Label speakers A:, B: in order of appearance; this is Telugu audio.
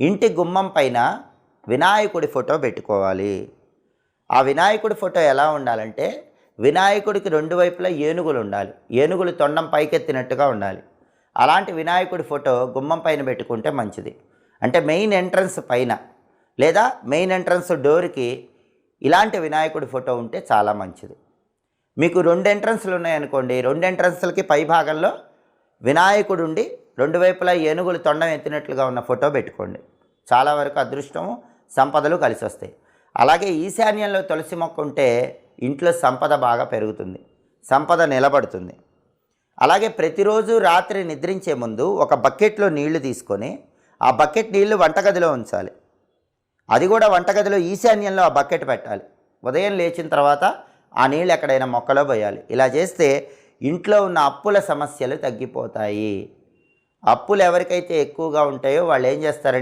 A: ఇంటి గుమ్మం పైన వినాయకుడి ఫోటో పెట్టుకోవాలి. ఆ వినాయకుడి ఫోటో ఎలా ఉండాలంటే వినాయకుడికి రెండు వైపులా ఏనుగులు ఉండాలి. ఏనుగులు తొండం పైకెత్తినట్టుగా ఉండాలి. అలాంటి వినాయకుడి ఫోటో గుమ్మం పైన పెట్టుకుంటే మంచిది. అంటే మెయిన్ ఎంట్రన్స్ పైన లేదా మెయిన్ ఎంట్రన్స్ డోర్కి ఇలాంటి వినాయకుడి ఫోటో ఉంటే చాలా మంచిది. మీకు రెండు ఎంట్రన్స్లు ఉన్నాయనుకోండి, రెండు ఎంట్రన్స్లకి పై భాగంలో వినాయకుడు ఉండి రెండు వైపులా ఏనుగులు తొండం ఎత్తినట్లుగా ఉన్న ఫోటో పెట్టుకోండి. చాలా వరకు అదృష్టము సంపదలు కలిసి వస్తాయి. అలాగే ఈశాన్యంలో తులసి మొక్క ఉంటే ఇంట్లో సంపద బాగా పెరుగుతుంది, సంపద నిలబడుతుంది. అలాగే ప్రతిరోజు రాత్రి నిద్రించే ముందు ఒక బకెట్లో నీళ్లు తీసుకొని ఆ బకెట్ నీళ్లు వంటగదిలో ఉంచాలి. అది కూడా వంటగదిలో ఈశాన్యంలో ఆ బకెట్ పెట్టాలి. ఉదయం లేచిన తర్వాత ఆ నీళ్ళు ఎక్కడైనా మొక్కలో పోయాలి. ఇలా చేస్తే ఇంట్లో ఉన్న అప్పుల సమస్యలు తగ్గిపోతాయి. అప్పులు ఎవరికైతే ఎక్కువగా ఉంటాయో వాళ్ళు ఏం చేస్తారంటే